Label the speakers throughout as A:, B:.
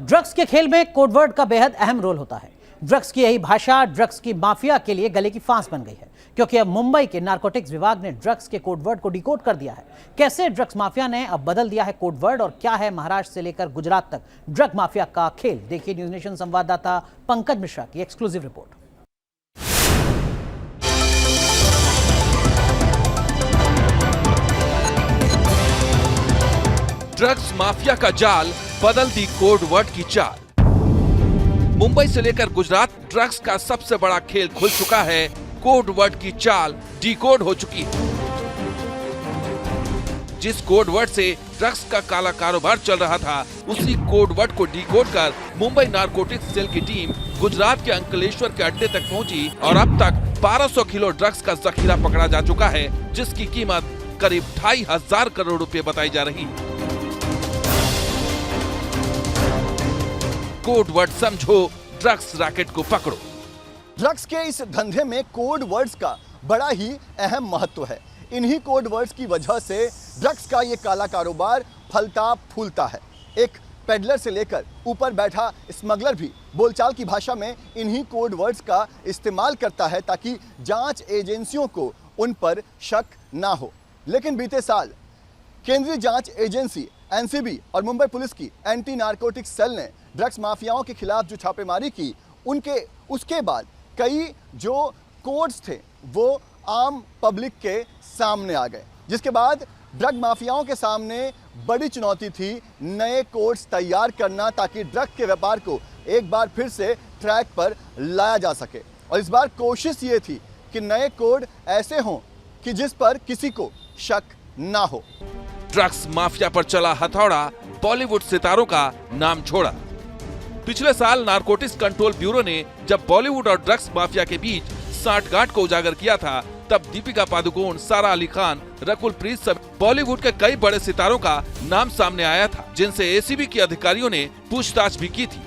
A: Drugs के खेल में कोडवर्ड का बेहद अहम रोल होता है। ड्रग्स की यही भाषा ड्रग्स की माफिया के लिए गले की फांस बन गई है, क्योंकि अब मुंबई के नारकोटिक्स विभाग ने ड्रग्स के कोडवर्ड को डिकोड कर दिया है। कैसे ड्रग्स माफिया ने अब बदल दिया है कोडवर्ड और क्या है महाराष्ट्र से लेकर गुजरात तक ड्रग माफिया का खेल, देखिए न्यूज नेशन संवाददाता पंकज मिश्रा की एक्सक्लूसिव रिपोर्ट।
B: ड्रग्स माफिया का जाल बदल दी कोडवर्ड की चाल। मुंबई से लेकर गुजरात ड्रग्स का सबसे बड़ा खेल खुल चुका है। कोडवर्ड की चाल डिकोड हो चुकी है। जिस कोडवर्ड से ड्रग्स का काला कारोबार चल रहा था, उसी कोडवर्ड को डिकोड कर मुंबई नारकोटिक्स सेल की टीम गुजरात के अंकलेश्वर के अड्डे तक पहुंची और अब तक 1200 किलो ड्रग्स का जखीरा पकड़ा जा चुका है, जिसकी कीमत करीब 2500 करोड़ रुपए बताई जा रही है। कोडवर्ड समझो, ड्रग्स रैकेट को पकड़ो।
C: ड्रग्स के इस धंधे में कोड वर्ड्स का बड़ा ही अहम महत्व है। इन्हीं कोड वर्ड्स की वजह से ड्रग्स का ये काला कारोबार फलता फूलता है। एक पेडलर से लेकर ऊपर बैठा स्मगलर भी बोलचाल की भाषा में इन्हीं कोड वर्ड्स का इस्तेमाल करता है ताकि जांच एजेंसियों को उन पर शक ना हो। लेकिन बीते साल केंद्रीय जांच एजेंसी एनसीबी और मुंबई पुलिस की एंटी नारकोटिक्स सेल ने ड्रग्स माफियाओं के खिलाफ जो छापेमारी की, उसके बाद कई जो कोड्स थे वो आम पब्लिक के सामने आ गए, जिसके बाद ड्रग माफियाओं के सामने बड़ी चुनौती थी नए कोड्स तैयार करना, ताकि ड्रग के व्यापार को एक बार फिर से ट्रैक पर लाया जा सके। और इस बार कोशिश ये थी कि नए कोड ऐसे हों कि जिस पर किसी को शक ना हो।
B: ड्रग्स माफिया पर चला हथौड़ा, बॉलीवुड सितारों का नाम छोड़ा। पिछले साल नारकोटिक्स कंट्रोल ब्यूरो ने जब बॉलीवुड और ड्रग्स माफिया के बीच सांठगांठ को उजागर किया था, तब दीपिका पादुकोण, सारा अली खान, रकुल प्रीत समेत बॉलीवुड के कई बड़े सितारों का नाम सामने आया था, जिनसे एसीबी के अधिकारियों ने पूछताछ भी की थी।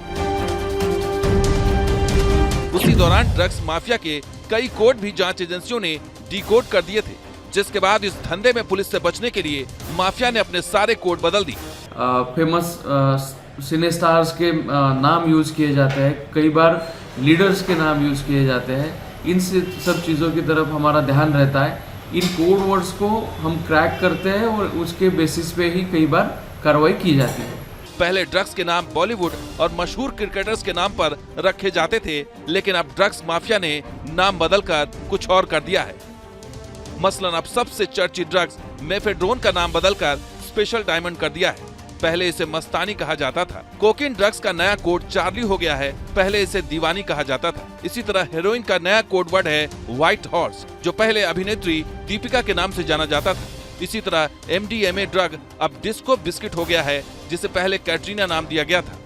B: उसी दौरान ड्रग्स माफिया के कई कोड भी जांच एजेंसियों ने डिकोड कर दिए थे, जिसके बाद इस धंधे में पुलिस से बचने के लिए माफिया ने अपने सारे कोड बदल दिए।
D: फेमस सिने स्टार्स के नाम यूज किए जाते हैं, कई बार लीडर्स के नाम यूज किए जाते हैं। इन सब चीज़ों की तरफ हमारा ध्यान रहता है। इन कोड वर्ड्स को हम क्रैक करते हैं और उसके बेसिस पे ही कई बार कार्रवाई की जाती है।
B: पहले ड्रग्स के नाम बॉलीवुड और मशहूर क्रिकेटर्स के नाम पर रखे जाते थे, लेकिन अब ड्रग्स माफिया ने नाम बदलकर कुछ और कर दिया है। मसलन अब सबसे चर्चित ड्रग्स मेफेड्रोन का नाम बदलकर स्पेशल डायमंड कर दिया है। पहले इसे मस्तानी कहा जाता था। कोकीन ड्रग्स का नया कोड चार्ली हो गया है, पहले इसे दीवानी कहा जाता था। इसी तरह हेरोइन का नया कोड वर्ड है व्हाइट हॉर्स, जो पहले अभिनेत्री दीपिका के नाम से जाना जाता था। इसी तरह MDMA ड्रग अब डिस्को बिस्किट हो गया है, जिसे पहले कैटरीना नाम दिया गया था।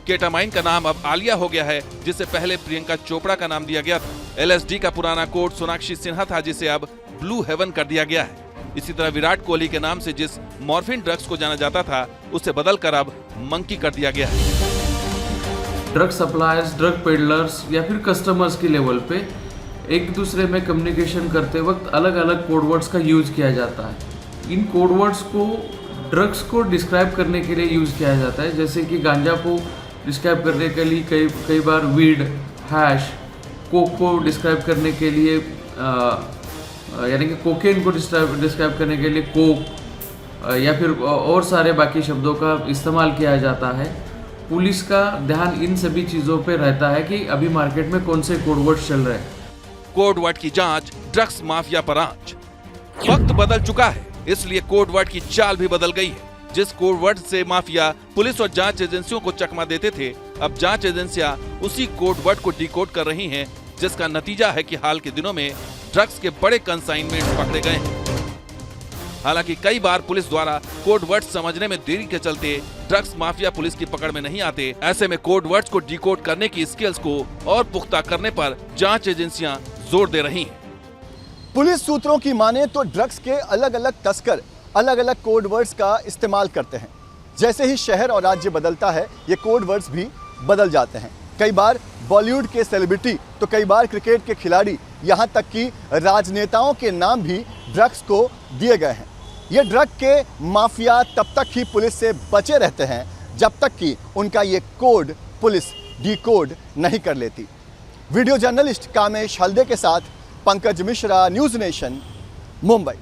B: केटामाइन का नाम अब आलिया हो गया है, जिसे पहले प्रियंका चोपड़ा का नाम दिया गया था। LSD का पुराना कोड सोनाक्षी सिन्हा था, जिसे अब ब्लू हेवन कर दिया गया है। इसी तरह विराट कोहली के नाम से जिस मॉर्फिन ड्रग्स को जाना जाता था, उसे बदलकर अब मंकी कर दिया गया है।
D: ड्रग सप्लायर्स, ड्रग पेडलर्स या फिर कस्टमर्स की लेवल पे एक दूसरे में कम्युनिकेशन करते वक्त अलग अलग कोडवर्ड्स का यूज किया जाता है। इन कोडवर्ड्स को ड्रग्स को डिस्क्राइब करने के लिए यूज किया जाता है, जैसे कि गांजा को डिस्क्राइब करने के लिए कई बार वीड, हैश, कोक को डिस्क्राइब करने के लिए यानी कि कोकेन को डिस्क्राइब करने के लिए कोक या फिर और सारे बाकी शब्दों का इस्तेमाल किया जाता है। पुलिस का ध्यान इन सभी चीज़ों पे रहता है कि अभी मार्केट में कौन से कोडवर्ड चल रहे हैं।
B: कोडवर्ड की जांच, ड्रग्स माफिया पर आंच। वक्त बदल चुका है, इसलिए कोडवर्ड की चाल भी बदल गई है। जिस कोडवर्ड से माफिया पुलिस और जांच एजेंसियों को चकमा देते थे, अब जांच एजेंसियां उसी कोडवर्ड को डिकोड कर रही हैं, जिसका नतीजा है कि हाल के दिनों में ड्रग्स के बड़े कंसाइनमेंट पकड़े गए हैं। हालांकि कई बार पुलिस द्वारा कोड वर्ड्स समझने में देरी के चलते ड्रग्स माफिया पुलिस की पकड़ में नहीं आते। ऐसे में कोड वर्ड्स को डिकोड करने की स्किल्स को और पुख्ता करने पर जांच एजेंसियां जोर दे रही हैं।
C: पुलिस सूत्रों की माने तो ड्रग्स के अलग अलग तस्कर अलग अलग कोड वर्ड्स का इस्तेमाल करते हैं। जैसे ही शहर और राज्य बदलता है, ये कोड वर्ड्स भी बदल जाते हैं। कई बार बॉलीवुड के सेलिब्रिटी तो कई बार क्रिकेट के खिलाड़ी, यहाँ तक कि राजनेताओं के नाम भी ड्रग्स को दिए गए हैं। ये ड्रग के माफिया तब तक ही पुलिस से बचे रहते हैं जब तक कि उनका ये कोड पुलिस डिकोड नहीं कर लेती। वीडियो जर्नलिस्ट कामेश हल्दे के साथ पंकज मिश्रा, न्यूज़ नेशन, मुंबई।